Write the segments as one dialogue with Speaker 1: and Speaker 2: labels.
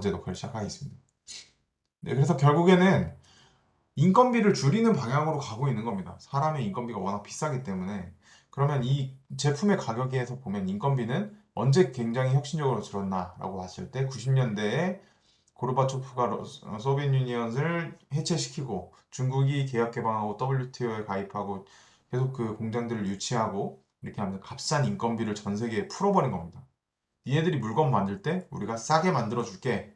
Speaker 1: 번째 녹화를 시작하겠습니다. 네, 그래서 결국에는 인건비를 줄이는 방향으로 가고 있는 겁니다. 사람의 인건비가 워낙 비싸기 때문에. 그러면 이 제품의 가격에서 보면 인건비는 언제 굉장히 혁신적으로 줄었나라고 봤을 때 90년대에 고르바초프가 소비에트 유니언을 해체시키고 중국이 계약 개방하고 WTO에 가입하고 계속 그 공장들을 유치하고 이렇게 하면서 값싼 인건비를 전 세계에 풀어버린 겁니다. 니네들이 물건 만들 때 우리가 싸게 만들어 줄게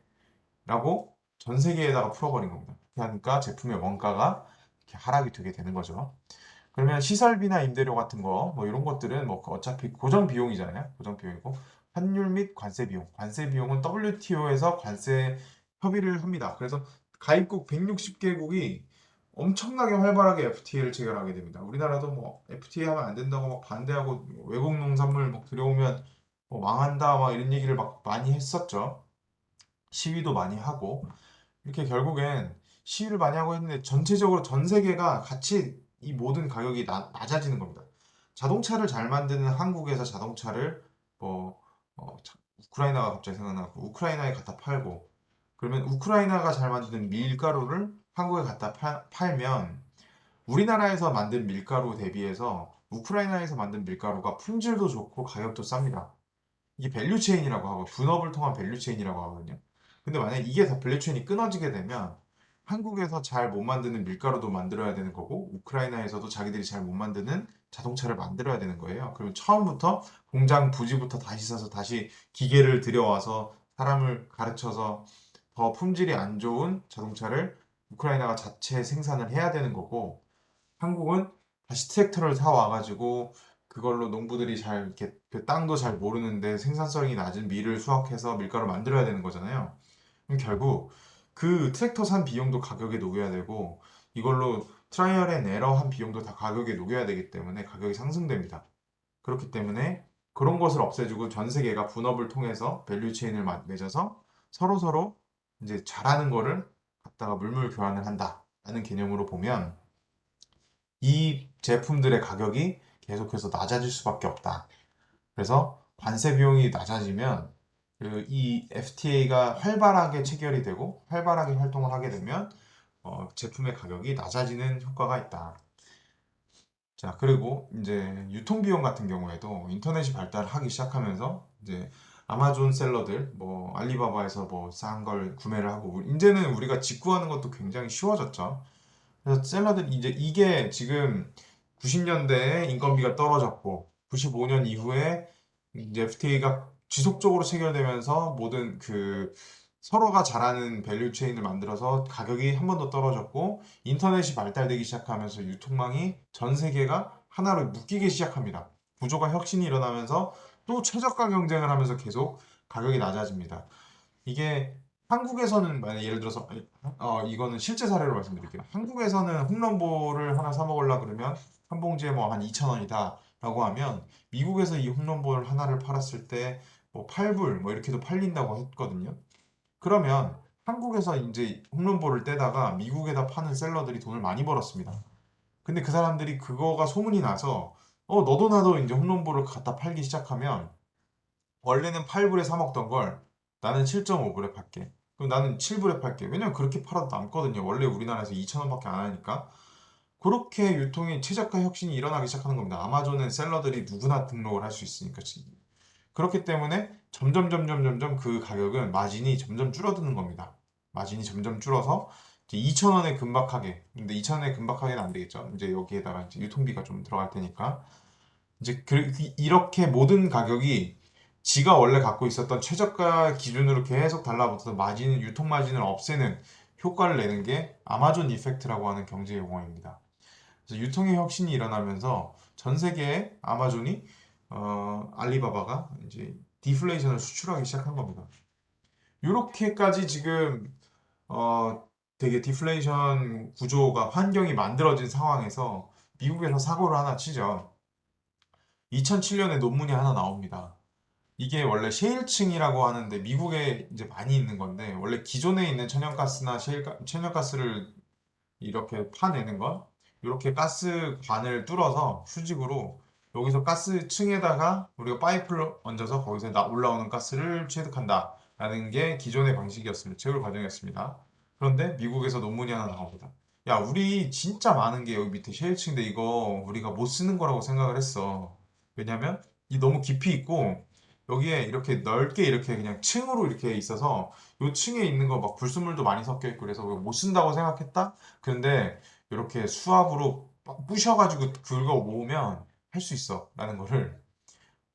Speaker 1: 라고 전 세계에다가 풀어버린 겁니다. 그렇게 하니까 제품의 원가가 이렇게 하락이 되게 되는 거죠. 그러면 시설비나 임대료 같은 거, 뭐 이런 것들은 뭐 어차피 고정 비용이잖아요. 고정 비용이고 환율 및 관세 비용. 관세 비용은 WTO에서 관세 협의를 합니다. 그래서 가입국 160개국이 엄청나게 활발하게 FTA를 체결하게 됩니다. 우리나라도 뭐 FTA 하면 안 된다고 막 반대하고 외국 농산물 막 들여오면 뭐 망한다 막 이런 얘기를 막 많이 했었죠. 시위도 많이 하고 이렇게 결국엔 시위를 많이 하고 했는데 전체적으로 전 세계가 같이 이 모든 가격이 낮아지는 겁니다. 자동차를 잘 만드는 한국에서 자동차를 뭐 우크라이나가 갑자기 생각나고 우크라이나에 갖다 팔고 그러면 우크라이나가 잘 만드는 밀가루를 한국에 갖다 팔면 우리나라에서 만든 밀가루 대비해서 우크라이나에서 만든 밀가루가 품질도 좋고 가격도 쌉니다. 이게 밸류 체인이라고 하고 분업을 통한 밸류 체인이라고 하거든요. 근데 만약에 이게 다 밸류 체인이 끊어지게 되면 한국에서 잘 못 만드는 밀가루도 만들어야 되는 거고 우크라이나에서도 자기들이 잘 못 만드는 자동차를 만들어야 되는 거예요. 그럼 처음부터 공장 부지부터 다시 사서 다시 기계를 들여와서 사람을 가르쳐서 더 품질이 안 좋은 자동차를 우크라이나가 자체 생산을 해야 되는 거고 한국은 다시 트랙터를 사와가지고 그걸로 농부들이 잘 이렇게 그 땅도 잘 모르는데 생산성이 낮은 밀을 수확해서 밀가루 만들어야 되는 거잖아요. 그럼 결국 그 트랙터 산 비용도 가격에 녹여야 되고 이걸로 트라이얼 앤 에러 한 비용도 다 가격에 녹여야 되기 때문에 가격이 상승됩니다. 그렇기 때문에 그런 것을 없애주고 전 세계가 분업을 통해서 밸류 체인을 맺어서 서로 이제 잘하는 거를 갖다가 물물 교환을 한다라는 개념으로 보면 이 제품들의 가격이 계속해서 낮아질 수밖에 없다. 그래서 관세 비용이 낮아지면 이 FTA가 활발하게 체결이 되고 활발하게 활동을 하게 되면 제품의 가격이 낮아지는 효과가 있다. 자, 그리고 이제 유통비용 같은 경우에도 인터넷이 발달하기 시작하면서 이제 아마존 셀러들, 뭐 알리바바에서 뭐 싼 걸 구매를 하고 이제는 우리가 직구하는 것도 굉장히 쉬워졌죠. 그래서 셀러들 이제 이게 지금 90년대에 인건비가 떨어졌고 95년 이후에 이제 FTA가 지속적으로 체결되면서 모든 그 서로가 잘하는 밸류 체인을 만들어서 가격이 한 번 더 떨어졌고 인터넷이 발달되기 시작하면서 유통망이 전 세계가 하나로 묶이기 시작합니다. 구조가 혁신이 일어나면서 또 최저가 경쟁을 하면서 계속 가격이 낮아집니다. 이게 한국에서는 만약 예를 들어서 이거는 실제 사례로 말씀드릴게요. 한국에서는 홈런볼을 하나 사 먹으려 그러면 한 봉지에 뭐 한 2,000원이다 라고 하면 미국에서 이 홈런볼 하나를 팔았을 때 뭐 8불 뭐 이렇게도 팔린다고 했거든요. 그러면 한국에서 이제 홈런볼을 떼다가 미국에다 파는 셀러들이 돈을 많이 벌었습니다. 근데 그 사람들이 그거가 소문이 나서 너도 나도 이제 홈런볼을 갖다 팔기 시작하면 원래는 8불에 사 먹던 걸 나는 7.5불에 팔게. 그럼 나는 7불에 팔게. 왜냐면 그렇게 팔아도 남거든요. 원래 우리나라에서 2,000원밖에 안 하니까. 그렇게 유통이 최저가 혁신이 일어나기 시작하는 겁니다. 아마존은 셀러들이 누구나 등록을 할 수 있으니까. 그렇기 때문에 점점 그 가격은 마진이 점점 줄어드는 겁니다. 마진이 점점 줄어서 이제 2,000원에 금박하게. 근데 2,000원에 금박하게는 안 되겠죠. 이제 여기에다가 이제 유통비가 좀 들어갈 테니까. 이제 이렇게 모든 가격이 지가 원래 갖고 있었던 최저가 기준으로 계속 달라붙어서 유통 마진을 없애는 효과를 내는 게 아마존 이펙트라고 하는 경제 용어입니다. 그래서 유통의 혁신이 일어나면서 전 세계에 아마존이 알리바바가 이제 디플레이션을 수출하기 시작한 겁니다. 이렇게까지 지금 되게 디플레이션 구조가 환경이 만들어진 상황에서 미국에서 사고를 하나 치죠. 2007년에 논문이 하나 나옵니다. 이게 원래 셰일층이라고 하는데 미국에 이제 많이 있는 건데 원래 기존에 있는 천연가스나 천연가스를 이렇게 파내는 건 이렇게 가스관을 뚫어서 수직으로 여기서 가스층에다가 우리가 파이프를 얹어서 거기서 올라오는 가스를 취득한다 라는 게 기존의 방식이었습니다. 채굴 과정이었습니다. 그런데 미국에서 논문이 하나 나옵니다. 야, 우리 진짜 많은 게 여기 밑에 셰일층인데 이거 우리가 못 쓰는 거라고 생각을 했어. 왜냐면 이 너무 깊이 있고 여기에 이렇게 넓게 이렇게 그냥 층으로 이렇게 있어서 요 층에 있는 거 막 불순물도 많이 섞여 있고 그래서 못 쓴다고 생각했다? 그런데 이렇게 수압으로 부셔가지고 긁어 모으면 할 수 있어 라는 거를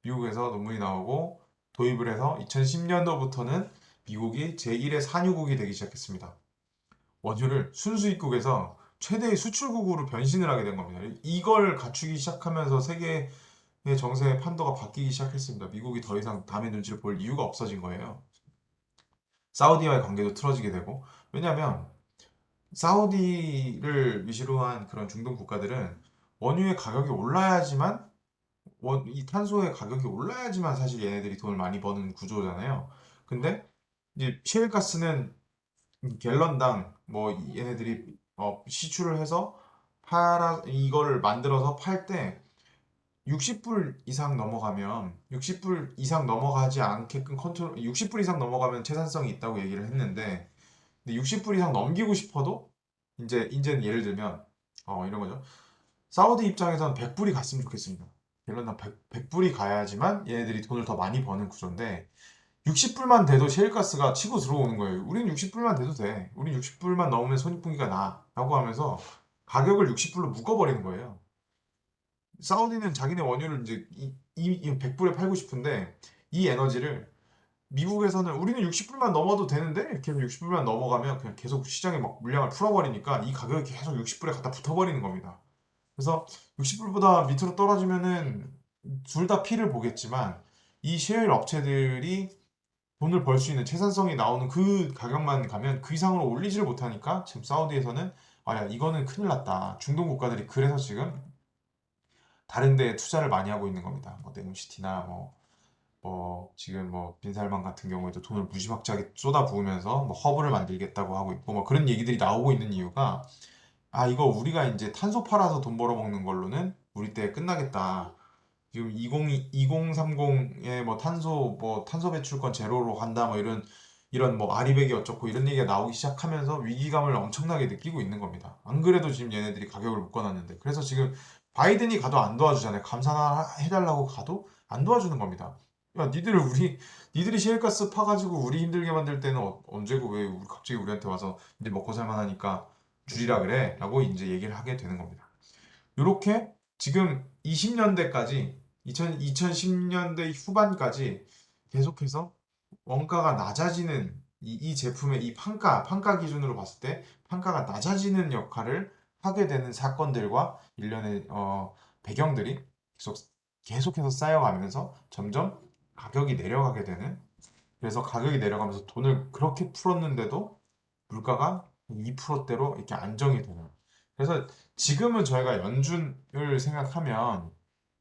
Speaker 1: 미국에서 논문이 나오고 도입을 해서 2010년도부터는 미국이 제1의 산유국이 되기 시작했습니다. 원유를 순수입국에서 최대의 수출국으로 변신을 하게 된 겁니다. 이걸 갖추기 시작하면서 세계의 정세의 판도가 바뀌기 시작했습니다. 미국이 더 이상 남의 눈치를 볼 이유가 없어진 거예요. 사우디와의 관계도 틀어지게 되고 왜냐하면 사우디를 위시로 한 그런 중동 국가들은 원유의 가격이 올라야지만 이 탄소의 가격이 올라야지만 사실 얘네들이 돈을 많이 버는 구조잖아요. 근데 이제 시엘가스는 갤런당 뭐 얘네들이 시추를 해서 팔아 이거를 만들어서 팔 때 60불 이상 넘어가면 60불 이상 넘어가지 않게끔 컨트롤 60불 이상 넘어가면 채산성이 있다고 얘기를 했는데 근데 60불 이상 넘기고 싶어도 이제는 예를 들면 이런 거죠. 사우디 입장에서는 100불이 갔으면 좋겠습니다. 갤런당 100불이 가야지만 얘네들이 돈을 더 많이 버는 구조인데 60불만 돼도 셰일가스가 치고 들어오는 거예요. 우린 60불만 돼도 돼. 우린 60불만 넘으면 손익분기가 나. 라고 하면서 가격을 60불로 묶어버리는 거예요. 사우디는 자기네 원유를 이제 100불에 팔고 싶은데 이 에너지를 미국에서는 우리는 60불만 넘어도 되는데 이렇게 60불만 넘어가면 그냥 계속 시장에 막 물량을 풀어버리니까 이 가격이 계속 60불에 갖다 붙어버리는 겁니다. 그래서 60불보다 밑으로 떨어지면은 둘 다 피를 보겠지만 이 셰일 업체들이 돈을 벌 수 있는 채산성이 나오는 그 가격만 가면 그 이상으로 올리지를 못하니까 지금 사우디에서는 야 이거는 큰일 났다. 중동 국가들이 그래서 지금 다른 데 투자를 많이 하고 있는 겁니다. 뭐 네옴시티나 지금 뭐 빈살만 같은 경우에도 돈을 무지막지하게 쏟아부으면서 뭐 허브를 만들겠다고 하고 있고 뭐 그런 얘기들이 나오고 있는 이유가 이거 우리가 이제 탄소 팔아서 돈 벌어먹는 걸로는 우리 때 끝나겠다. 지금 2030에 뭐 탄소 배출권 제로로 간다 뭐 이런 뭐 아리백이 어쩌고 이런 얘기가 나오기 시작하면서 위기감을 엄청나게 느끼고 있는 겁니다. 안 그래도 지금 얘네들이 가격을 묶어놨는데 그래서 지금 바이든이 가도 안 도와주잖아요. 감사나 해달라고 가도 안 도와주는 겁니다. 야, 니들이 시엘가스 파가지고 우리 힘들게 만들 때는 언제고 왜 갑자기 우리한테 와서 이제 먹고 살만하니까 줄이라 그래? 라고 이제 얘기를 하게 되는 겁니다. 요렇게 지금 20년대까지 2010년대 후반까지 계속해서 원가가 낮아지는 이 제품의 이 판가 기준으로 봤을 때 판가가 낮아지는 역할을 하게 되는 사건들과 일련의 배경들이 계속해서 쌓여가면서 점점 가격이 내려가게 되는 그래서 가격이 내려가면서 돈을 그렇게 풀었는데도 물가가 2%대로 이렇게 안정이 되는. 그래서 지금은 저희가 연준을 생각하면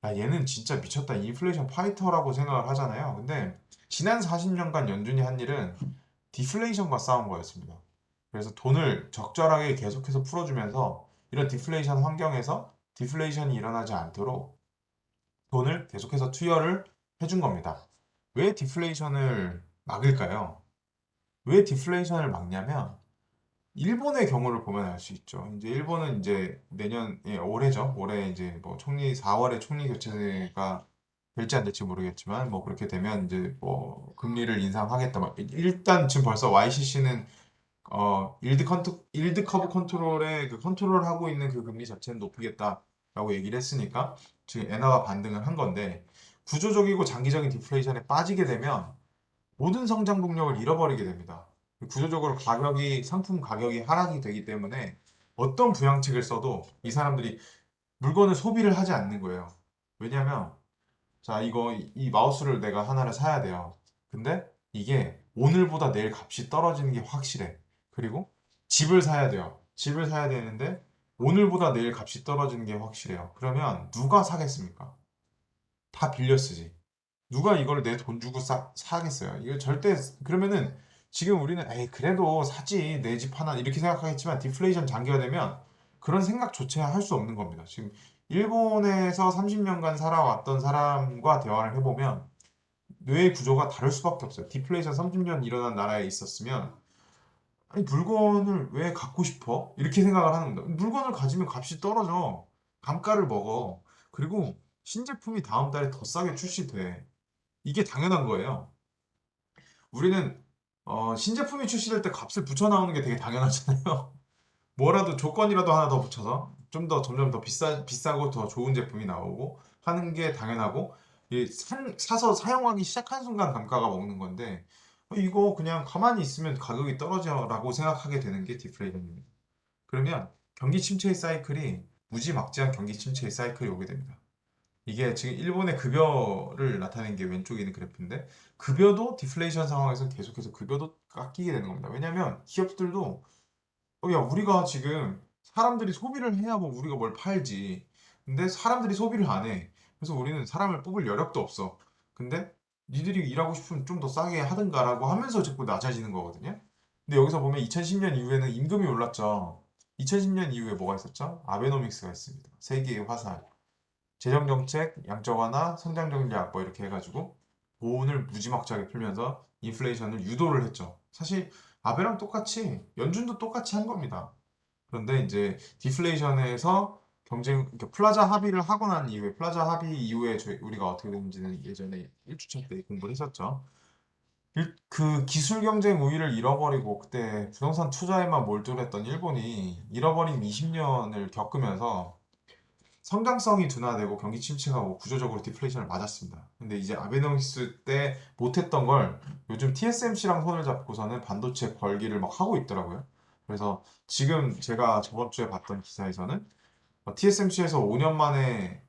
Speaker 1: 얘는 진짜 미쳤다. 인플레이션 파이터라고 생각을 하잖아요. 근데 지난 40년간 연준이 한 일은 디플레이션과 싸운 거였습니다. 그래서 돈을 적절하게 계속해서 풀어주면서 이런 디플레이션 환경에서 디플레이션이 일어나지 않도록 돈을 계속해서 투여를 해준 겁니다. 왜 디플레이션을 막을까요? 왜 디플레이션을 막냐면 일본의 경우를 보면 알 수 있죠. 이제 일본은 이제 올해죠. 올해 이제 뭐 4월에 총리 교체가 될지 안 될지 모르겠지만 뭐 그렇게 되면 이제 뭐 금리를 인상하겠다. 일단 지금 벌써 YCC는 일드 커브 컨트롤에 그 컨트롤하고 있는 그 금리 자체는 높이겠다라고 얘기를 했으니까 지금 엔화가 반등을 한 건데 구조적이고 장기적인 디플레이션에 빠지게 되면 모든 성장 동력을 잃어버리게 됩니다. 구조적으로 상품 가격이 하락이 되기 때문에 어떤 부양책을 써도 이 사람들이 물건을 소비를 하지 않는 거예요. 왜냐면, 자, 이 마우스를 내가 하나를 사야 돼요. 근데 이게 오늘보다 내일 값이 떨어지는 게 확실해. 그리고 집을 사야 돼요. 집을 사야 되는데 오늘보다 내일 값이 떨어지는 게 확실해요. 그러면 누가 사겠습니까? 다 빌려 쓰지. 누가 이걸 내 돈 주고 사겠어요? 이거 절대 그러면은 지금 우리는 에이 그래도 사지 내 집 하나 이렇게 생각하겠지만 디플레이션 장기화되면 그런 생각조차 할 수 없는 겁니다. 지금 일본에서 30년간 살아왔던 사람과 대화를 해보면 뇌의 구조가 다를 수밖에 없어요. 디플레이션 30년 일어난 나라에 있었으면 아니 물건을 왜 갖고 싶어? 이렇게 생각을 하는 겁니다. 물건을 가지면 값이 떨어져. 감가를 먹어. 그리고 신제품이 다음 달에 더 싸게 출시돼. 이게 당연한 거예요. 우리는 신제품이 출시될 때 값을 붙여 나오는 게 되게 당연하잖아요. 뭐라도 조건이라도 하나 더 붙여서 좀 더 점점 더 비싸고 더 좋은 제품이 나오고 하는 게 당연하고 사서 사용하기 시작한 순간 감가가 먹는 건데 이거 그냥 가만히 있으면 가격이 떨어져라고 생각하게 되는 게 디플레이션입니다. 그러면 경기 침체의 사이클이 무지막지한 경기 침체의 사이클이 오게 됩니다. 이게 지금 일본의 급여를 나타낸 게 왼쪽에 있는 그래프인데 급여도 디플레이션 상황에서 계속해서 급여도 깎이게 되는 겁니다. 왜냐하면 기업들도 야, 우리가 지금 사람들이 소비를 해야 뭐 우리가 뭘 팔지. 근데 사람들이 소비를 안 해. 그래서 우리는 사람을 뽑을 여력도 없어. 근데 니들이 일하고 싶으면 좀 더 싸게 하든가라고 하면서 자꾸 낮아지는 거거든요. 근데 여기서 보면 2010년 이후에는 임금이 올랐죠. 2010년 이후에 뭐가 있었죠? 아베노믹스가 있습니다. 세계의 화살. 재정정책, 양적 완화, 성장 전략 뭐 이렇게 해가지고 돈을 무지막지하게 풀면서 인플레이션을 유도를 했죠. 사실 아베랑 똑같이 연준도 똑같이 한 겁니다. 그런데 이제 디플레이션에서 그러니까 플라자 합의를 하고 난 이후에 플라자 합의 이후에 우리가 어떻게 됐는지는 예전에 1주차 때 공부를 했었죠. 그 기술 경쟁 우위를 잃어버리고 그때 부동산 투자에만 몰두를 했던 일본이 잃어버린 20년을 겪으면서 성장성이 둔화되고 경기 침체가 오고 구조적으로 디플레이션을 맞았습니다. 근데 이제 아베노믹스 때 못했던 걸 요즘 TSMC랑 손을 잡고서는 반도체 벌기를 막 하고 있더라고요. 그래서 지금 제가 저번 주에 봤던 기사에서는 TSMC에서 5년 만에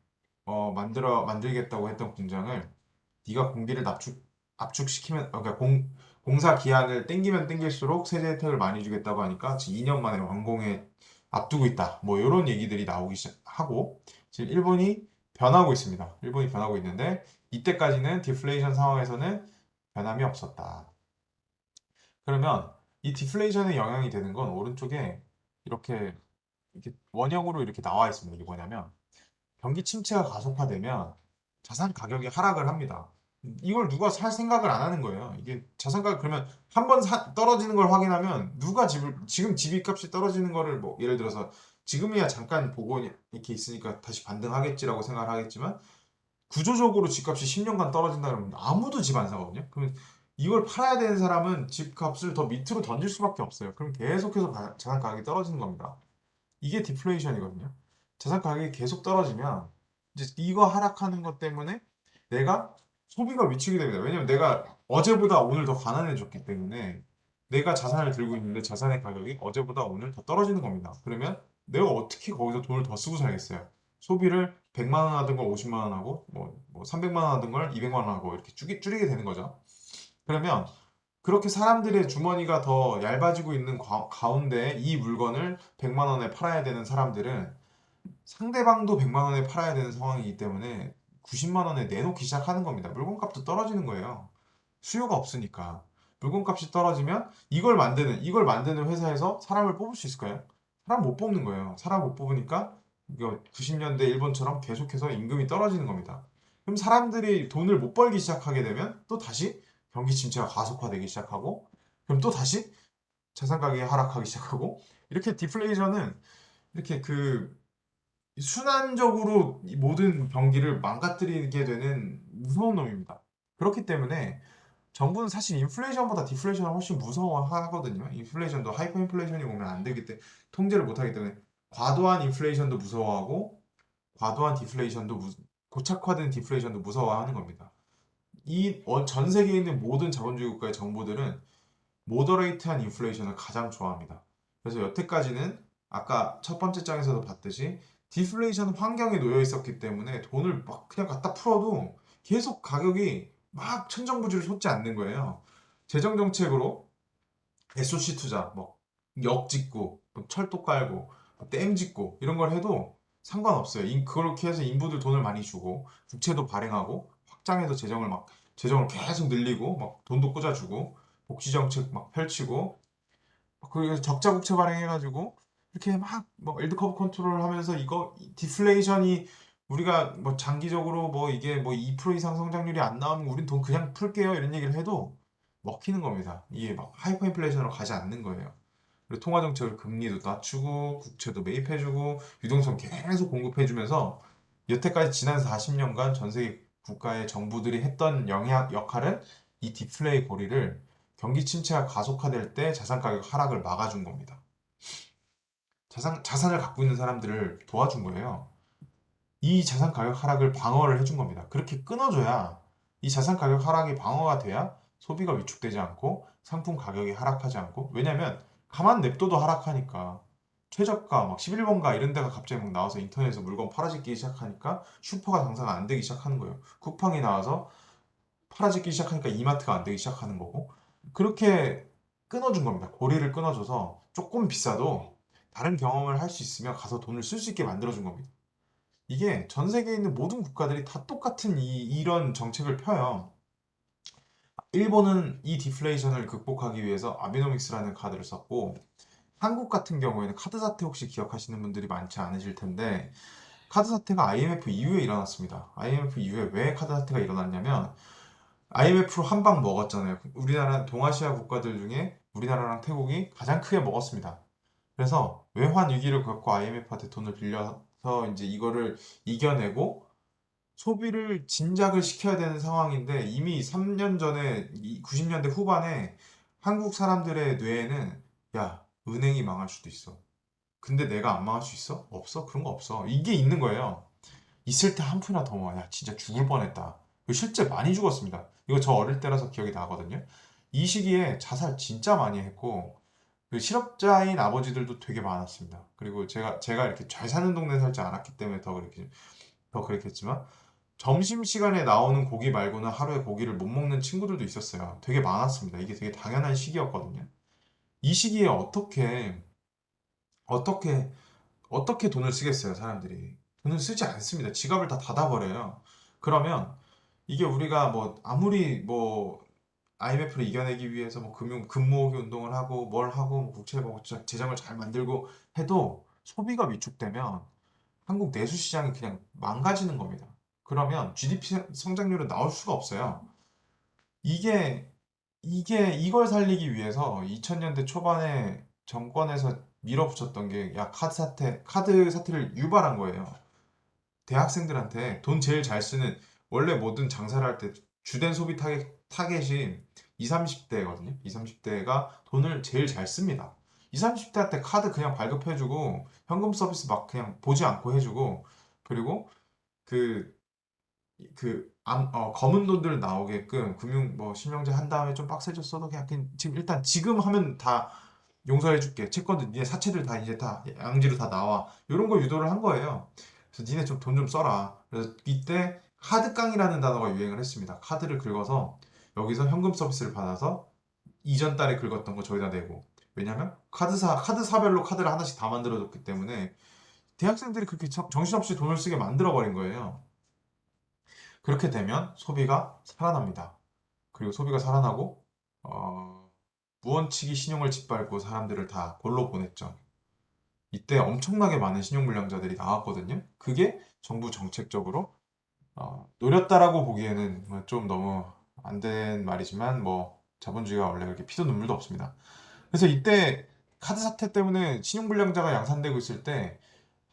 Speaker 1: 만들겠다고 했던 공장을 네가 공기를 압축시키면 그러니까 공사 기한을 땡기면 땡길수록 세제 혜택을 많이 주겠다고 하니까 지금 2년 만에 완공에 앞두고 있다. 뭐 이런 얘기들이 나오기 시작하고 지금 일본이 변하고 있습니다. 일본이 변하고 있는데 이때까지는 디플레이션 상황에서는 변함이 없었다. 그러면 이 디플레이션에 영향이 되는 건 오른쪽에 이렇게, 이렇게 원형으로 이렇게 나와 있습니다. 이게 뭐냐면 경기 침체가 가속화되면 자산 가격이 하락을 합니다. 이걸 누가 살 생각을 안 하는 거예요. 이게 자산 가격 그러면 한 번 떨어지는 걸 확인하면 누가 지금 집값이 떨어지는 거를 뭐 예를 들어서 지금이야 잠깐 보고 이렇게 있으니까 다시 반등하겠지라고 생각을 하겠지만 구조적으로 집값이 10년간 떨어진다 그러면 아무도 집 안 사거든요. 그러면 이걸 팔아야 되는 사람은 집값을 더 밑으로 던질 수밖에 없어요. 그럼 계속해서 자산 가격이 떨어지는 겁니다. 이게 디플레이션이거든요. 자산 가격이 계속 떨어지면 이제 이거 하락하는 것 때문에 내가 소비가 위축이 됩니다. 왜냐면 내가 어제보다 오늘 더 가난해졌기 때문에 내가 자산을 들고 있는데 자산의 가격이 어제보다 오늘 더 떨어지는 겁니다. 그러면 내가 어떻게 거기서 돈을 더 쓰고 살겠어요? 소비를 100만 원 하던 걸 50만 원 하고 뭐 300만 원 하던 걸 200만 원 하고 이렇게 줄이게 되는 거죠. 그러면 그렇게 사람들의 주머니가 더 얇아지고 있는 가운데 이 물건을 100만 원에 팔아야 되는 사람들은 상대방도 100만 원에 팔아야 되는 상황이기 때문에 90만 원에 내놓기 시작하는 겁니다. 물건값도 떨어지는 거예요. 수요가 없으니까. 물건값이 떨어지면 이걸 만드는 회사에서 사람을 뽑을 수 있을까요? 사람 못 뽑는 거예요. 사람 못 뽑으니까 이거 90년대 일본처럼 계속해서 임금이 떨어지는 겁니다. 그럼 사람들이 돈을 못 벌기 시작하게 되면 또 다시 경기 침체가 가속화되기 시작하고 그럼 또 다시 자산 가격이 하락하기 시작하고 이렇게 디플레이션은 이렇게 순환적으로 이 모든 경기를 망가뜨리게 되는 무서운 놈입니다. 그렇기 때문에 정부는 사실 인플레이션보다 디플레이션을 훨씬 무서워하거든요. 인플레이션도 하이퍼 인플레이션이 오면 안 되기 때문에 통제를 못하기 때문에 과도한 인플레이션도 무서워하고 과도한 고착화된 디플레이션도 무서워하는 겁니다. 전 세계에 있는 모든 자본주의 국가의 정부들은 모더레이트한 인플레이션을 가장 좋아합니다. 그래서 여태까지는 아까 첫 번째 장에서도 봤듯이 디플레이션 환경에 놓여 있었기 때문에 돈을 막 그냥 갖다 풀어도 계속 가격이 막 천정부지를 솟지 않는 거예요. 재정 정책으로 SOC 투자, 뭐 역 짓고, 뭐 철도 깔고, 뭐댐 짓고 이런 걸 해도 상관없어요. 그렇게 해서 인부들 돈을 많이 주고 국채도 발행하고 확장해서 재정을 계속 늘리고 막 돈도 꽂아주고 복지 정책 막 펼치고 그리고 적자 국채 발행해가지고 이렇게 막 뭐 일드 커브 컨트롤 하면서 이거 디플레이션이 우리가 뭐 장기적으로 뭐 이게 뭐 2% 이상 성장률이 안 나오면 우린 돈 그냥 풀게요 이런 얘기를 해도 먹히는 겁니다. 이게 막 하이퍼 인플레이션으로 가지 않는 거예요. 그리고 통화 정책을 금리도 낮추고 국채도 매입해주고 유동성 계속 공급해주면서 여태까지 지난 40년간 전 세계 국가의 정부들이 했던 영향 역할은 이 디플레이 고리를 경기 침체가 가속화될 때 자산 가격 하락을 막아준 겁니다. 자산을 갖고 있는 사람들을 도와준 거예요. 이 자산 가격 하락을 방어를 해준 겁니다. 그렇게 끊어줘야 이 자산 가격 하락이 방어가 돼야 소비가 위축되지 않고 상품 가격이 하락하지 않고 왜냐면 가만 냅둬도 하락하니까 최저가 막 11번가 이런 데가 갑자기 막 나와서 인터넷에서 물건 팔아짓기 시작하니까 슈퍼가 장사가 안 되기 시작하는 거예요. 쿠팡이 나와서 팔아짓기 시작하니까 이마트가 안 되기 시작하는 거고 그렇게 끊어준 겁니다. 고리를 끊어줘서 조금 비싸도 다른 경험을 할 수 있으면 가서 돈을 쓸 수 있게 만들어준 겁니다. 이게 전 세계에 있는 모든 국가들이 다 똑같은 이런 정책을 펴요. 일본은 이 디플레이션을 극복하기 위해서 아베노믹스라는 카드를 썼고, 한국 같은 경우에는 카드 사태 혹시 기억하시는 분들이 많지 않으실 텐데, 카드 사태가 IMF 이후에 일어났습니다. IMF 이후에 왜 카드 사태가 일어났냐면, IMF로 한 방 먹었잖아요. 우리나라, 동아시아 국가들 중에 우리나라랑 태국이 가장 크게 먹었습니다. 그래서 외환 위기를 겪고 IMF한테 돈을 빌려서 이제 이거를 이겨내고 소비를 진작을 시켜야 되는 상황인데 이미 3년 전에 90년대 후반에 한국 사람들의 뇌에는 야, 은행이 망할 수도 있어. 근데 내가 안 망할 수 있어? 없어? 그런 거 없어. 이게 있는 거예요. 있을 때 한 푼이나 더 모아. 야, 진짜 죽을 뻔했다. 실제 많이 죽었습니다. 이거 저 어릴 때라서 기억이 나거든요. 이 시기에 자살 진짜 많이 했고 그 실업자인 아버지들도 되게 많았습니다. 그리고 제가 이렇게 잘 사는 동네에 살지 않았기 때문에 더 그랬겠지만 점심시간에 나오는 고기 말고는 하루에 고기를 못 먹는 친구들도 있었어요. 되게 많았습니다. 이게 되게 당연한 시기였거든요. 이 시기에 어떻게, 어떻게 돈을 쓰겠어요, 사람들이. 돈을 쓰지 않습니다. 지갑을 다 닫아버려요. 그러면 이게 우리가 뭐, 아무리 뭐, IMF를 이겨내기 위해서 뭐 금모으기 운동을 하고 뭘 하고 뭐 재정을 잘 만들고 해도 소비가 위축되면 한국 내수 시장이 그냥 망가지는 겁니다. 그러면 GDP 성장률은 나올 수가 없어요. 이게, 이걸 살리기 위해서 2000년대 초반에 정권에서 밀어붙였던 게, 야, 카드 사태를 유발한 거예요. 대학생들한테 돈 제일 잘 쓰는, 원래 모든 장사를 할 때 주된 소비 타겟이 20, 30대거든요. 20, 30대가 돈을 제일 잘 씁니다. 20, 30대한테 카드 그냥 발급해주고, 현금 서비스 막 그냥 보지 않고 해주고, 그리고 그 검은 돈들 나오게끔 금융 뭐 실명제 한 다음에 좀 빡세졌어도 그냥 지금 일단 지금 하면 다 용서해줄게. 채권들 니네 사채들 다 이제 다 양지로 다 나와. 이런 거 유도를 한 거예요. 그래서 니네 좀 돈 좀 써라. 그래서 이때 카드깡이라는 단어가 유행을 했습니다. 카드를 긁어서 여기서 현금 서비스를 받아서 이전 달에 긁었던 거 저기다 내고. 왜냐면 카드사별로 카드를 하나씩 다 만들어줬기 때문에 대학생들이 그렇게 정신없이 돈을 쓰게 만들어 버린 거예요. 그렇게 되면 소비가 살아납니다. 그리고 소비가 살아나고 무언치기 신용을 짓밟고 사람들을 다 골로 보냈죠. 이때 엄청나게 많은 신용불량자들이 나왔거든요. 그게 정부 정책적으로 노렸다라고 보기에는 뭐좀 너무 안 된 말이지만 뭐 자본주의가 원래 그렇게 피도 눈물도 없습니다. 그래서 이때 카드 사태 때문에 신용불량자가 양산되고 있을 때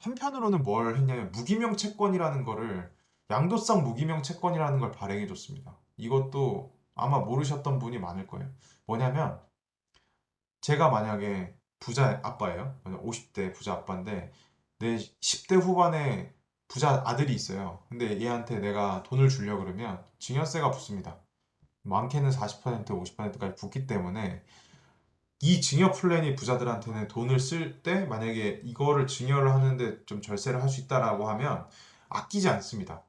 Speaker 1: 한편으로는 뭘 했냐면 무기명 채권이라는 거를 양도성 무기명 채권이라는 걸 발행해 줬습니다. 이것도 아마 모르셨던 분이 많을 거예요. 뭐냐면 제가 만약에 부자 아빠예요. 50대 부자 아빠인데 내 10대 후반에 부자 아들이 있어요. 근데 얘한테 내가 돈을 주려 그러면 증여세가 붙습니다. 많게는 40% 50%까지 붙기 때문에 이 증여 플랜이 부자들한테는 돈을 쓸 때 만약에 이거를 증여를 하는데 좀 절세를 할 수 있다라고 하면 아끼지 않습니다.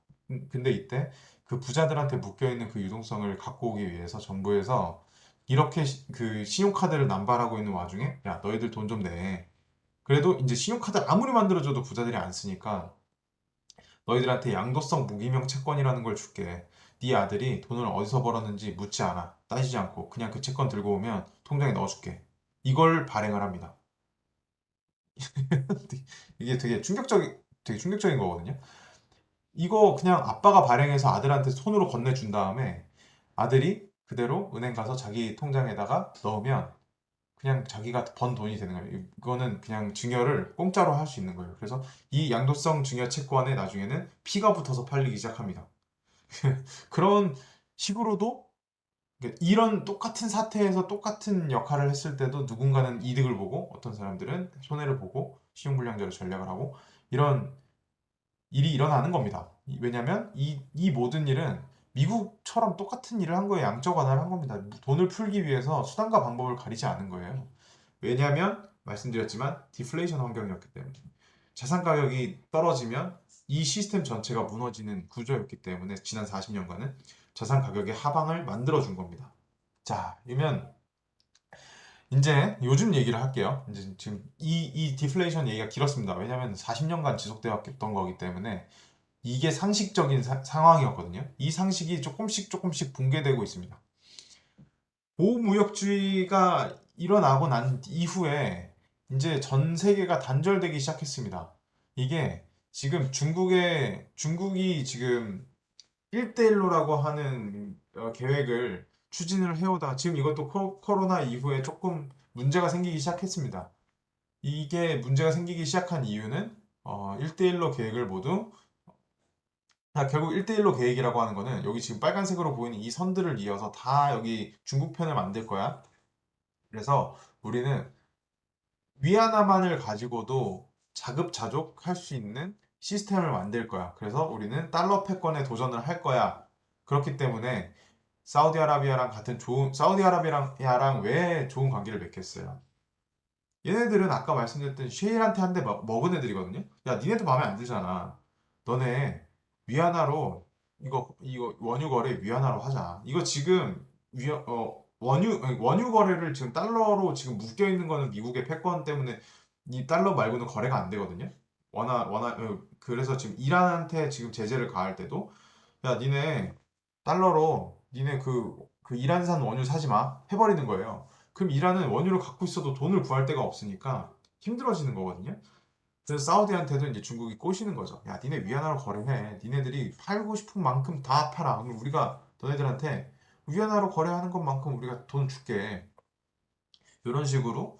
Speaker 1: 근데 이때 그 부자들한테 묶여있는 그 유동성을 갖고 오기 위해서 정부에서 이렇게 그 신용카드를 남발하고 있는 와중에 야 너희들 돈 좀 내. 그래도 이제 신용카드 아무리 만들어줘도 부자들이 안 쓰니까 너희들한테 양도성 무기명 채권이라는 걸 줄게. 네 아들이 돈을 어디서 벌었는지 묻지 않아. 따지지 않고 그냥 그 채권 들고 오면 통장에 넣어줄게. 이걸 발행을 합니다. 이게 되게 충격적인 거거든요. 이거 그냥 아빠가 발행해서 아들한테 손으로 건네준 다음에 아들이 그대로 은행 가서 자기 통장에다가 넣으면 그냥 자기가 번 돈이 되는 거예요. 이거는 그냥 증여를 공짜로 할 수 있는 거예요. 그래서 이 양도성 증여 채권에 나중에는 피가 붙어서 팔리기 시작합니다. 그런 식으로도 이런 똑같은 사태에서 똑같은 역할을 했을 때도 누군가는 이득을 보고 어떤 사람들은 손해를 보고 신용불량자로 전략을 하고 이런 일이 일어나는 겁니다. 왜냐면 이 모든 일은 미국처럼 똑같은 일을 한 거예요. 양적 완화를 한 겁니다. 돈을 풀기 위해서 수단과 방법을 가리지 않은 거예요. 왜냐면 말씀드렸지만 디플레이션 환경이었기 때문에 자산 가격이 떨어지면 이 시스템 전체가 무너지는 구조였기 때문에 지난 40년간은 자산 가격의 하방을 만들어 준 겁니다. 자, 그러면 이제 요즘 얘기를 할게요. 이제 지금 이 디플레이션 얘기가 길었습니다. 왜냐하면 40년간 지속되었던 거기 때문에 이게 상식적인 상황이었거든요. 이 상식이 조금씩 붕괴되고 있습니다. 보호무역주의가 일어나고 난 이후에 이제 전 세계가 단절되기 시작했습니다. 이게 지금 중국이 지금 1대1로라고 하는 계획을 추진을 해오다 지금 이것도 코로나 이후에 조금 문제가 생기기 시작했습니다. 이게 문제가 생기기 시작한 이유는 1대1로 계획을 모두 결국 1대1로 계획이라고 하는 거는 여기 지금 빨간색으로 보이는 이 선들을 이어서 다 여기 중국 편을 만들 거야. 그래서 우리는 위안화만을 가지고도 자급자족 할 수 있는 시스템을 만들 거야. 그래서 우리는 달러 패권에 도전을 할 거야. 그렇기 때문에 사우디아라비아랑 왜 좋은 관계를 맺겠어요? 얘네들은 아까 말씀드렸던 셰일한테 한 대 먹은 애들이거든요. 야, 니네도 마음에 안 들잖아. 너네 위안화로 이거 원유 거래 위안화로 하자. 이거 지금 원유 거래를 지금 달러로 지금 묶여 있는 거는 미국의 패권 때문에 이 달러 말고는 거래가 안 되거든요. 그래서 지금 이란한테 지금 제재를 가할 때도 야, 니네 달러로 니네 그 이란산 원유 사지 마. 해버리는 거예요. 그럼 이란은 원유를 갖고 있어도 돈을 구할 데가 없으니까 힘들어지는 거거든요. 그래서 사우디한테도 이제 중국이 꼬시는 거죠. 야, 니네 위안화로 거래해. 니네들이 팔고 싶은 만큼 다 팔아. 그럼 우리가 너네들한테 위안화로 거래하는 것만큼 우리가 돈 줄게. 이런 식으로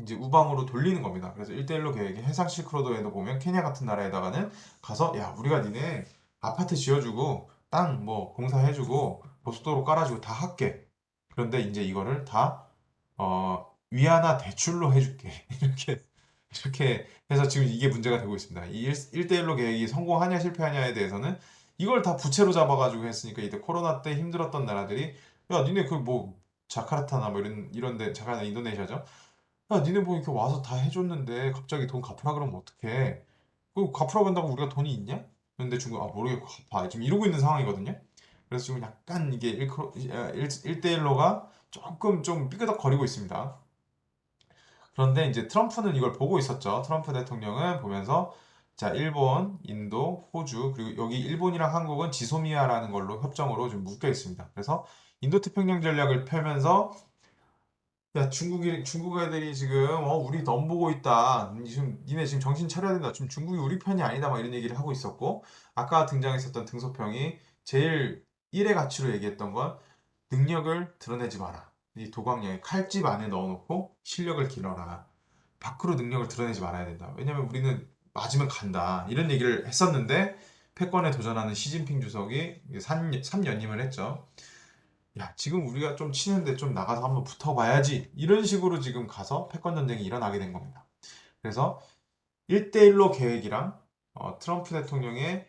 Speaker 1: 이제 우방으로 돌리는 겁니다. 그래서 1대1로 계획이 해상 실크로드에도 보면 케냐 같은 나라에다가는 가서 야, 우리가 니네 아파트 지어주고 땅 뭐 공사해주고 고속도로 깔아주고 다 할게. 그런데 이제 이거를 다 위안화 대출로 해줄게. 이렇게 해서 지금 이게 문제가 되고 있습니다. 이 1대1로 계획이 성공하냐 실패하냐에 대해서는 이걸 다 부채로 잡아가지고 했으니까 이때 코로나 때 힘들었던 나라들이 야, 니네 그 뭐 자카르타나 뭐 이런데 자카르타 인도네시아죠. 야, 니네 뭐 이렇게 와서 다 해줬는데 갑자기 돈 갚으라 그러면 어떡해? 그 갚으라고 한다고 우리가 돈이 있냐? 근데 중국 모르겠고 갚아 지금 이러고 있는 상황이거든요. 그래서 지금 약간 이게 1대1로가 조금 좀 삐그덕거리고 있습니다. 그런데 이제 트럼프는 이걸 보고 있었죠. 트럼프 대통령은 보면서 자, 일본, 인도, 호주, 그리고 여기 일본이랑 한국은 지소미아라는 걸로 협정으로 좀 묶여 있습니다. 그래서 인도태평양 전략을 펴면서 야, 중국 애들이 지금 우리 넘보고 있다. 지금 니네 지금 정신 차려야 된다. 지금 중국이 우리 편이 아니다. 막 이런 얘기를 하고 있었고 아까 등장했었던 등소평이 제일 1의 가치로 얘기했던 건 능력을 드러내지 마라. 이 도광령에 칼집 안에 넣어놓고 실력을 길러라. 밖으로 능력을 드러내지 말아야 된다. 왜냐면 우리는 맞으면 간다. 이런 얘기를 했었는데 패권에 도전하는 시진핑 주석이 3연임을 했죠. 야, 지금 우리가 좀 치는데 좀 나가서 한번 붙어봐야지. 이런 식으로 지금 가서 패권 전쟁이 일어나게 된 겁니다. 그래서 1대1로 계획이랑 트럼프 대통령의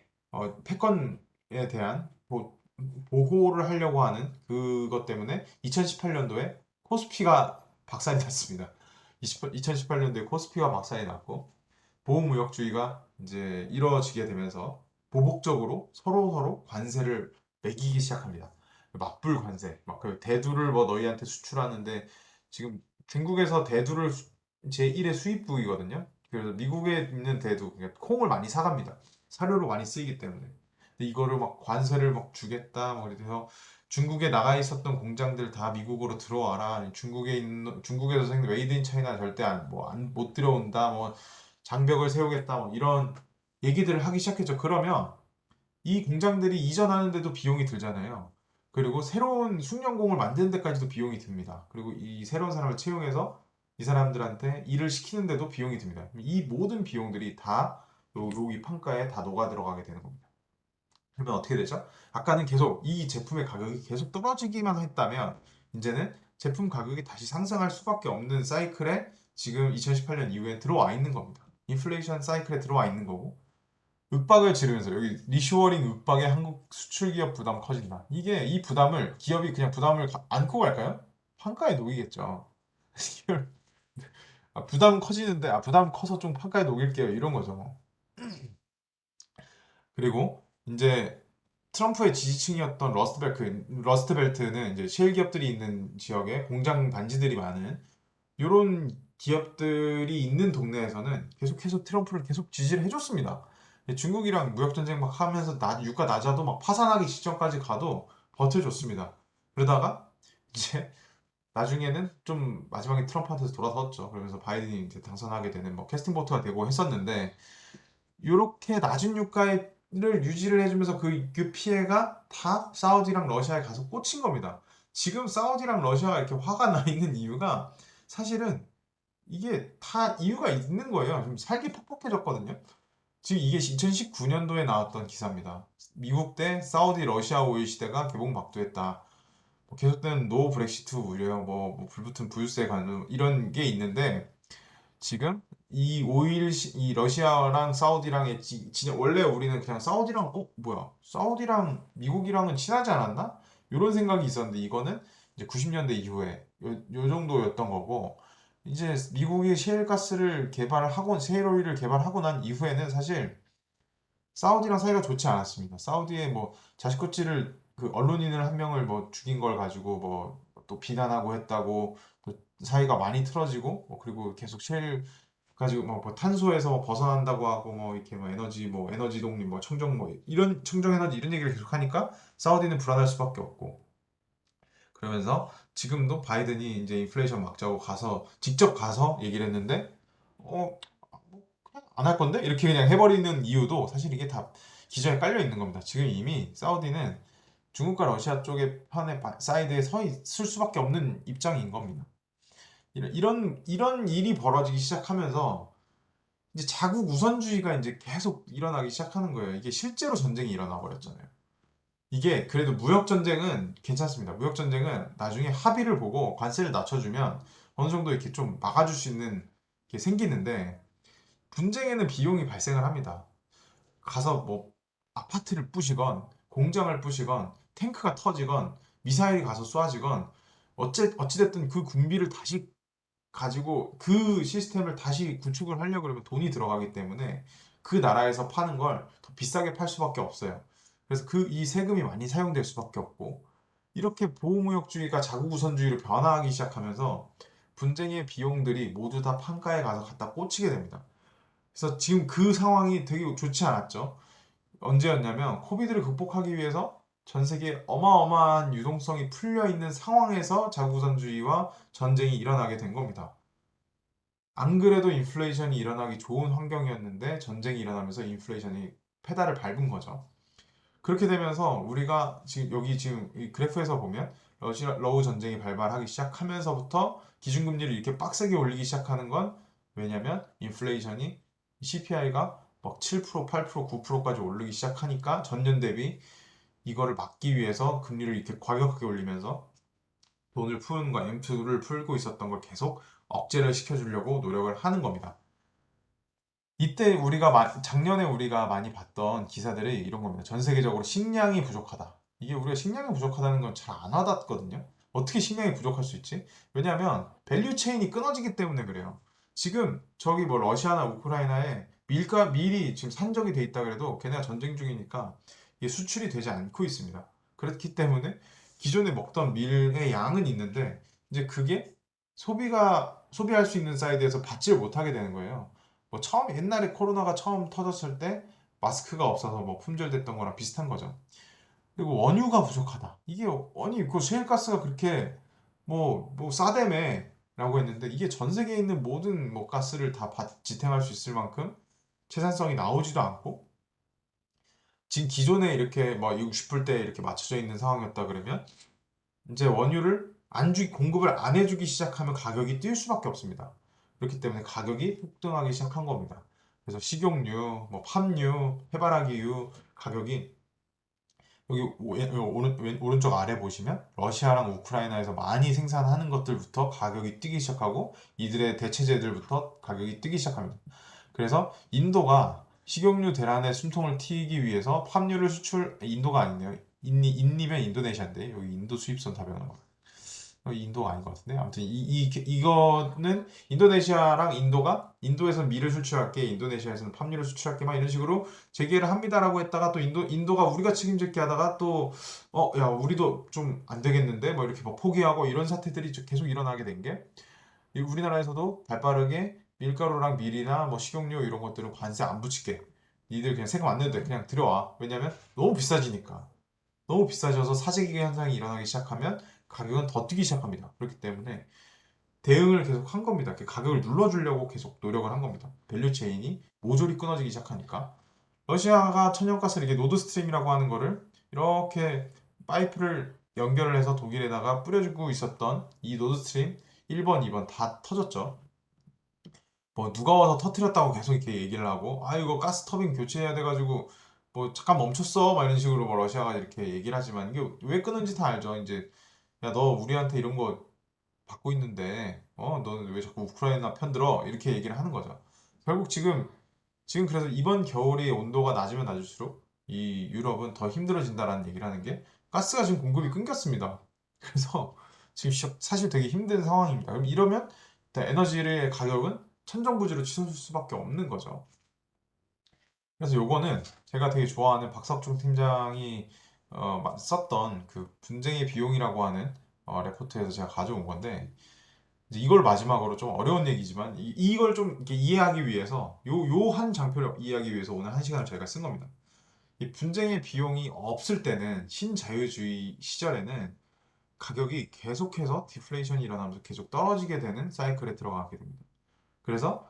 Speaker 1: 패권에 대한 보호를 하려고 하는 그것 때문에 2018년도에 코스피가 박살이 났습니다. 2018년도에 코스피가 박살이 났고 보호무역주의가 이제 이루어지게 되면서 보복적으로 서로 관세를 매기기 시작합니다. 맞불 관세, 막 그 대두를 뭐 너희한테 수출하는데 지금 중국에서 대두를 제1의 수입국이거든요. 그래서 미국에 있는 대두, 그러니까 콩을 많이 사갑니다. 사료로 많이 쓰이기 때문에. 근데 이거를 막 관세를 막 주겠다, 뭐 이래서 중국에 나가 있었던 공장들 다 미국으로 들어와라. 중국에서 생긴 웨이드 인 차이나 절대 못 들어온다. 뭐 장벽을 세우겠다. 뭐 이런 얘기들을 하기 시작했죠. 그러면 이 공장들이 이전하는데도 비용이 들잖아요. 그리고 새로운 숙련공을 만드는 데까지도 비용이 듭니다. 그리고 이 새로운 사람을 채용해서 이 사람들한테 일을 시키는데도 비용이 듭니다. 이 모든 비용들이 다 여기 판가에 다 녹아 들어가게 되는 겁니다. 그러면 어떻게 되죠? 아까는 계속 이 제품의 가격이 계속 떨어지기만 했다면 이제는 제품 가격이 다시 상승할 수밖에 없는 사이클에 지금 2018년 이후에 들어와 있는 겁니다. 인플레이션 사이클에 들어와 있는 거고 윽박을 지르면서 여기 리쇼어링 윽박에 한국 수출 기업 부담 커진다. 이게 이 부담을 기업이 그냥 부담을 안고 갈까요? 판가에 녹이겠죠. 이걸 부담 커지는데 부담 커서 좀 판가에 녹일게요. 이런 거죠. 그리고 이제 트럼프의 지지층이었던 러스트벨트는 이제 셰일 기업들이 있는 지역에 공장 단지들이 많은 이런 기업들이 있는 동네에서는 계속해서 트럼프를 계속 지지를 해줬습니다. 중국이랑 무역 전쟁 막 하면서 유가 낮아도 막 파산하기 직전까지 가도 버텨줬습니다. 그러다가 이제 나중에는 좀 마지막에 트럼프한테서 돌아섰죠. 그러면서 바이든이 이제 당선하게 되는 뭐 캐스팅 보트가 되고 했었는데 이렇게 낮은 유가를 유지를 해주면서 그 피해가 다 사우디랑 러시아에 가서 꽂힌 겁니다. 지금 사우디랑 러시아가 이렇게 화가 나 있는 이유가 사실은 이게 다 이유가 있는 거예요. 좀 살기 퍽퍽해졌거든요. 지금 이게 2019년도에 나왔던 기사입니다. 미국 대 사우디 러시아 오일 시대가 개봉박두했다. 뭐 계속되는 노 브렉시트 우려, 뭐 불붙은 부유세 관련 이런 게 있는데 지금 이 러시아랑 사우디랑의 원래 우리는 그냥 사우디랑 뭐야 사우디랑 미국이랑은 친하지 않았나? 이런 생각이 있었는데 이거는 이제 90년대 이후에 요 정도였던 거고 이제 미국이 셰일가스를 개발하고 셰일오일을 개발하고 난 이후에는 사실 사우디랑 사이가 좋지 않았습니다. 사우디의 뭐 자식구찌를 그 언론인을 한 명을 뭐 죽인 걸 가지고 뭐 또 비난하고 했다고 또 사이가 많이 틀어지고 그리고 계속 셰일 가지고 뭐 탄소에서 뭐 벗어난다고 하고 뭐 이렇게 뭐 에너지 독립 뭐 청정 뭐 이런 청정 에너지 이런 얘기를 계속 하니까 사우디는 불안할 수밖에 없고 그러면서 지금도 바이든이 이제 인플레이션 막자고 가서 직접 가서 얘기를 했는데 어 안 할 건데 이렇게 그냥 해버리는 이유도 사실 이게 다 기저에 깔려 있는 겁니다. 지금 이미 사우디는 중국과 러시아 쪽의 편의 사이드에 서 있을 수밖에 없는 입장인 겁니다. 이런 일이 벌어지기 시작하면서 이제 자국 우선주의가 이제 계속 일어나기 시작하는 거예요. 이게 실제로 전쟁이 일어나 버렸잖아요. 이게 그래도 무역 전쟁은 괜찮습니다. 무역 전쟁은 나중에 합의를 보고 관세를 낮춰주면 어느 정도 이렇게 좀 막아줄 수 있는 게 생기는데 분쟁에는 비용이 발생을 합니다. 가서 뭐 아파트를 부시건 공장을 부시건 탱크가 터지건 미사일이 가서 쏘아지건 어찌됐든 그 군비를 다시 가지고 그 시스템을 다시 구축을 하려고 그러면 돈이 들어가기 때문에 그 나라에서 파는 걸 더 비싸게 팔 수밖에 없어요. 그래서 이 세금이 많이 사용될 수밖에 없고 이렇게 보호무역주의가 자국우선주의로 변화하기 시작하면서 분쟁의 비용들이 모두 다 판가에 가서 갖다 꽂히게 됩니다. 그래서 지금 그 상황이 되게 좋지 않았죠. 언제였냐면 코비드를 극복하기 위해서 전 세계에 어마어마한 유동성이 풀려 있는 상황에서 자국우선주의와 전쟁이 일어나게 된 겁니다. 안 그래도 인플레이션이 일어나기 좋은 환경이었는데 전쟁이 일어나면서 인플레이션이 페달을 밟은 거죠. 그렇게 되면서 우리가 지금 이 그래프에서 보면 러우 전쟁이 발발하기 시작하면서부터 기준금리를 이렇게 빡세게 올리기 시작하는 건 왜냐면 인플레이션이 CPI가 막 7%, 8%, 9%까지 오르기 시작하니까 전년 대비 이거를 막기 위해서 금리를 이렇게 과격하게 올리면서 돈을 푸는 거 M2를 풀고 있었던 걸 계속 억제를 시켜주려고 노력을 하는 겁니다. 이때 작년에 우리가 많이 봤던 기사들이 이런 겁니다. 전 세계적으로 식량이 부족하다. 이게 우리가 식량이 부족하다는 건 잘 안 와닿거든요. 어떻게 식량이 부족할 수 있지? 왜냐하면 밸류 체인이 끊어지기 때문에 그래요. 지금 저기 뭐 러시아나 우크라이나에 밀이 지금 산적이 돼 있다 그래도 걔네가 전쟁 중이니까 이게 수출이 되지 않고 있습니다. 그렇기 때문에 기존에 먹던 밀의 양은 있는데 이제 그게 소비할 수 있는 사이드에서 받지를 못하게 되는 거예요. 뭐 옛날에 코로나가 처음 터졌을 때 마스크가 없어서 뭐 품절됐던 거랑 비슷한 거죠. 그리고 원유가 부족하다. 이게 아니 그 셰일가스가 그렇게 뭐 싸다며라고 했는데 이게 전 세계에 있는 모든 뭐 가스를 다 지탱할 수 있을 만큼 생산성이 나오지도 않고 지금 기존에 이렇게 뭐 60불대에 이렇게 맞춰져 있는 상황이었다 그러면 이제 원유를 공급을 안 해주기 시작하면 가격이 뛸 수밖에 없습니다. 그렇기 때문에 가격이 폭등하기 시작한 겁니다. 그래서 식용유, 뭐 팜유, 해바라기유 가격이 여기 오른쪽 아래 보시면 러시아랑 우크라이나에서 많이 생산하는 것들부터 가격이 뛰기 시작하고 이들의 대체재들부터 가격이 뛰기 시작합니다. 그래서 인도가 식용유 대란의 숨통을 트이기 위해서 팜유를 인도가 아니네요. 인니면 인도네시아인데 여기 인도 수입선 답변한 거. 인도가 아닌 것 같은데 아무튼 이거는 인도네시아랑 인도가 인도에서 밀을 수출할게 인도네시아에서는 팜유를 수출할게 막 이런 식으로 제기를 합니다라고 했다가 또 인도가 우리가 책임질게 하다가 또 야 우리도 좀 안 되겠는데 뭐 이렇게 막 포기하고 이런 사태들이 계속 일어나게 된 게 우리나라에서도 발빠르게 밀가루랑 밀이나 뭐 식용유 이런 것들은 관세 안 붙일게 니들 그냥 세금 안 내도 돼 그냥 들여와 왜냐면 너무 비싸지니까 너무 비싸져서 사재기 현상이 일어나기 시작하면 가격은 더 뛰기 시작합니다. 그렇기 때문에 대응을 계속 한 겁니다. 가격을 눌러주려고 계속 노력을 한 겁니다. 밸류 체인이 모조리 끊어지기 시작하니까 러시아가 천연가스를 이게 노드스트림이라고 하는 거를 이렇게 파이프를 연결을 해서 독일에다가 뿌려주고 있었던 이 노드스트림 1번, 2번 다 터졌죠. 뭐 누가 와서 터트렸다고 계속 이렇게 얘기를 하고 아 이거 가스 터빈 교체해야 돼가지고 뭐 잠깐 멈췄어 막 이런 식으로 뭐 러시아가 이렇게 얘기를 하지만 이게 왜 끊은지 다 알죠. 이제 야 너 우리한테 이런 거 받고 있는데 너는 왜 자꾸 우크라이나 편들어 이렇게 얘기를 하는 거죠. 결국 지금 그래서 이번 겨울이 온도가 낮으면 낮을수록 이 유럽은 더 힘들어진다라는 얘기를 하는 게 가스가 지금 공급이 끊겼습니다. 그래서 지금 사실 되게 힘든 상황입니다. 그럼 이러면 일단 에너지의 가격은 천정부지로 치솟을 수밖에 없는 거죠. 그래서 요거는 제가 되게 좋아하는 박석중 팀장이 썼던 그 분쟁의 비용이라고 하는 레포트에서 제가 가져온 건데 이제 이걸 마지막으로 좀 어려운 얘기지만 이걸 좀 이렇게 이해하기 위해서 요 한 장표를 이해하기 위해서 오늘 한 시간을 저희가 쓴 겁니다. 이 분쟁의 비용이 없을 때는 신자유주의 시절에는 가격이 계속해서 디플레이션이 일어나면서 계속 떨어지게 되는 사이클에 들어가게 됩니다. 그래서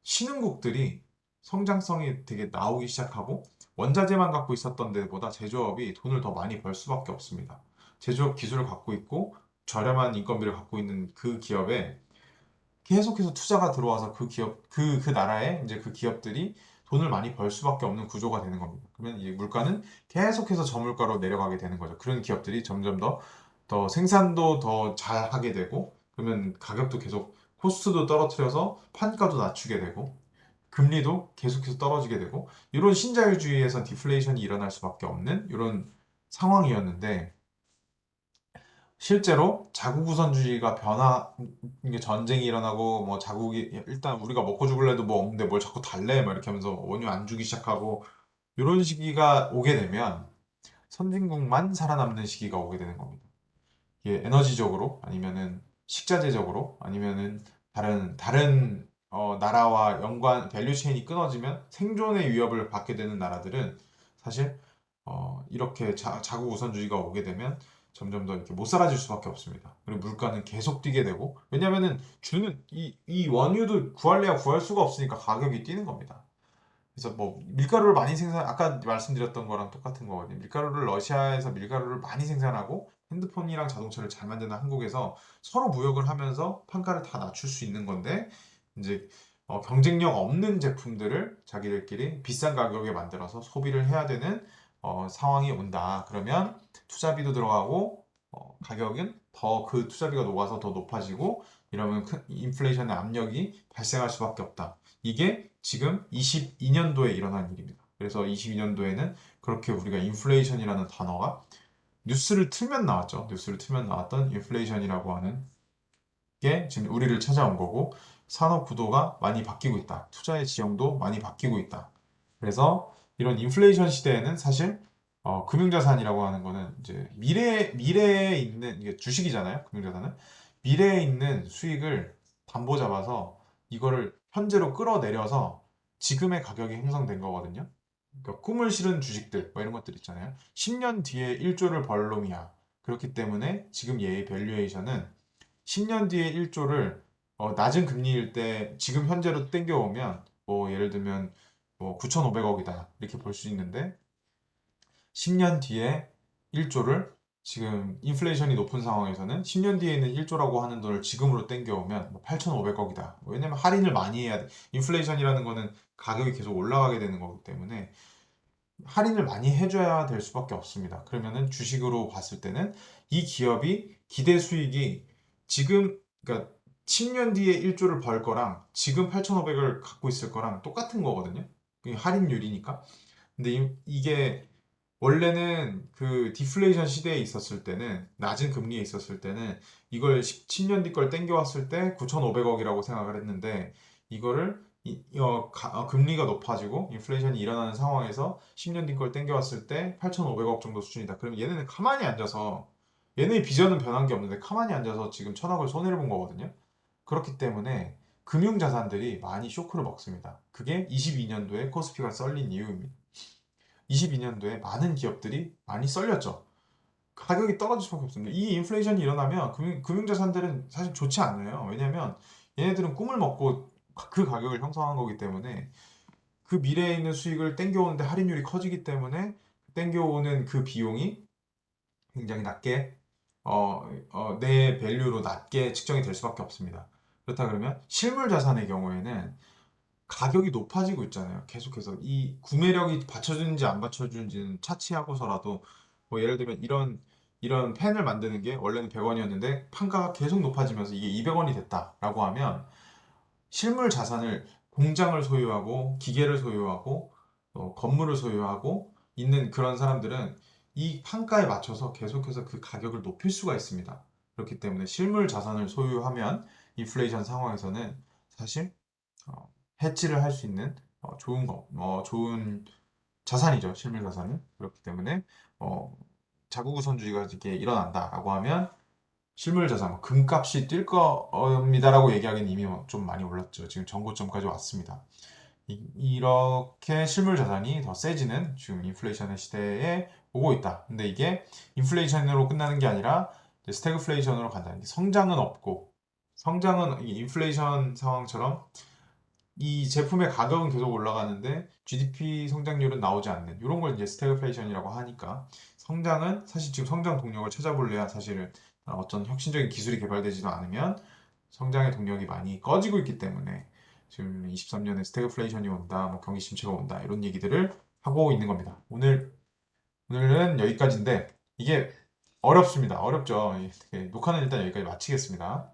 Speaker 1: 신흥국들이 성장성이 되게 나오기 시작하고 원자재만 갖고 있었던 데보다 제조업이 돈을 더 많이 벌 수밖에 없습니다. 제조업 기술을 갖고 있고 저렴한 인건비를 갖고 있는 그 기업에 계속해서 투자가 들어와서 그 나라에 이제 그 기업들이 돈을 많이 벌 수밖에 없는 구조가 되는 겁니다. 그러면 이 물가는 계속해서 저물가로 내려가게 되는 거죠. 그런 기업들이 점점 더 생산도 더 잘하게 되고, 그러면 가격도 계속 코스트도 떨어뜨려서 판가도 낮추게 되고, 금리도 계속해서 떨어지게 되고, 이런 신자유주의에서 디플레이션이 일어날 수밖에 없는 이런 상황이었는데, 실제로 자국우선주의가 이게 전쟁이 일어나고 뭐 자국이 일단 우리가 먹고 죽을래도 뭐 없는데 뭘 자꾸 달래 막 이렇게 하면서 원유 안 주기 시작하고 이런 시기가 오게 되면 선진국만 살아남는 시기가 오게 되는 겁니다. 이게 에너지적으로 아니면은 식자재적으로 아니면은 다른 나라와 연관 밸류 체인이 끊어지면 생존의 위협을 받게 되는 나라들은 사실 이렇게 자국 우선주의가 오게 되면 점점 더 이렇게 못 살아질 수밖에 없습니다. 그리고 물가는 계속 뛰게 되고 왜냐면은 주는 이 원유도 구할래야 구할 수가 없으니까 가격이 뛰는 겁니다. 그래서 뭐 밀가루를 많이 아까 말씀드렸던 거랑 똑같은 거거든요. 러시아에서 밀가루를 많이 생산하고 핸드폰이랑 자동차를 잘 만드는 한국에서 서로 무역을 하면서 판가를 다 낮출 수 있는 건데 이제 경쟁력 없는 제품들을 자기들끼리 비싼 가격에 만들어서 소비를 해야 되는 상황이 온다. 그러면 투자비도 들어가고 가격은 더 그 투자비가 녹아서 더 높아지고 이러면 큰 인플레이션의 압력이 발생할 수밖에 없다. 이게 지금 22년도에 일어난 일입니다. 그래서 22년도에는 그렇게 우리가 인플레이션이라는 단어가 뉴스를 틀면 나왔죠. 뉴스를 틀면 나왔던 인플레이션이라고 하는 게 지금 우리를 찾아온 거고 산업 구도가 많이 바뀌고 있다. 투자의 지형도 많이 바뀌고 있다. 그래서 이런 인플레이션 시대에는 사실 금융자산이라고 하는 거는 이제 미래에 있는 이게 주식이잖아요. 금융자산은 미래에 있는 수익을 담보 잡아서 이거를 현재로 끌어내려서 지금의 가격이 형성된 거거든요. 그러니까 꿈을 실은 주식들 뭐 이런 것들 있잖아요. 10년 뒤에 1조를 벌 놈이야. 그렇기 때문에 지금 얘의 밸류에이션은 10년 뒤에 1조를 낮은 금리일 때 지금 현재로 땡겨오면 뭐 예를 들면 뭐 9,500억이다 이렇게 볼 수 있는데 10년 뒤에 1조를 지금 인플레이션이 높은 상황에서는 10년 뒤에는 1조라고 하는 돈을 지금으로 땡겨오면 8,500억이다. 왜냐면 할인을 많이 해야 돼. 인플레이션이라는 거는 가격이 계속 올라가게 되는 거기 때문에 할인을 많이 해줘야 될 수밖에 없습니다. 그러면은 주식으로 봤을 때는 이 기업이 기대 수익이 지금, 그러니까 10년 뒤에 1조를 벌 거랑 지금 8,500을 갖고 있을 거랑 똑같은 거거든요. 그게 할인율이니까. 근데 이게 원래는 그 디플레이션 시대에 있었을 때는 낮은 금리에 있었을 때는 이걸 10년 뒤 걸 땡겨왔을 때 9,500억이라고 생각을 했는데 이거를 금리가 높아지고 인플레이션이 일어나는 상황에서 10년 뒤 걸 땡겨왔을 때 8,500억 정도 수준이다. 그럼 얘네는 가만히 앉아서 얘네의 비전은 변한 게 없는데 가만히 앉아서 지금 1,000억을 손해를 본 거거든요. 그렇기 때문에 금융자산들이 많이 쇼크를 먹습니다. 그게 22년도에 코스피가 썰린 이유입니다. 22년도에 많은 기업들이 많이 썰렸죠. 가격이 떨어질 수밖에 없습니다. 이 인플레이션이 일어나면 금융자산들은 사실 좋지 않아요. 왜냐하면 얘네들은 꿈을 먹고 그 가격을 형성한 거기 때문에 그 미래에 있는 수익을 땡겨오는데 할인율이 커지기 때문에 땡겨오는 그 비용이 굉장히 낮게 내 밸류로 낮게 측정이 될 수밖에 없습니다. 그렇다 그러면 실물 자산의 경우에는 가격이 높아지고 있잖아요. 계속해서 이 구매력이 받쳐주는지 안 받쳐주는지는 차치하고서라도 뭐 예를 들면 이런 펜을 만드는 게 원래는 100원이었는데 판가가 계속 높아지면서 이게 200원이 됐다라고 하면 실물 자산을 공장을 소유하고 기계를 소유하고 건물을 소유하고 있는 그런 사람들은 이 판가에 맞춰서 계속해서 그 가격을 높일 수가 있습니다. 그렇기 때문에 실물 자산을 소유하면 인플레이션 상황에서는 사실 어, 해지를 할 수 있는 좋은 자산이죠. 실물 자산은. 그렇기 때문에 어, 자국 우선주의가 이렇게 일어난다라고 하면 실물 자산, 뭐 금값이 뛸 겁니다라고 얘기하기는 이미 좀 많이 올랐죠. 지금 전고점까지 왔습니다. 이렇게 실물 자산이 더 세지는 지금 인플레이션의 시대에 오고 있다. 근데 이게 인플레이션으로 끝나는 게 아니라 이제 스태그플레이션으로 간다. 성장은 없고 성장은 이 인플레이션 상황처럼 이 제품의 가격은 계속 올라가는데 GDP 성장률은 나오지 않는 이런 걸 이제 스태그플레이션이라고 하니까 성장은 사실 지금 성장 동력을 찾아볼래야 사실은 어떤 혁신적인 기술이 개발되지도 않으면 성장의 동력이 많이 꺼지고 있기 때문에 지금 23년에 스태그플레이션이 온다, 뭐 경기 침체가 온다 이런 얘기들을 하고 있는 겁니다. 오늘은 여기까지인데 이게 어렵습니다. 어렵죠. 녹화는 일단 여기까지 마치겠습니다.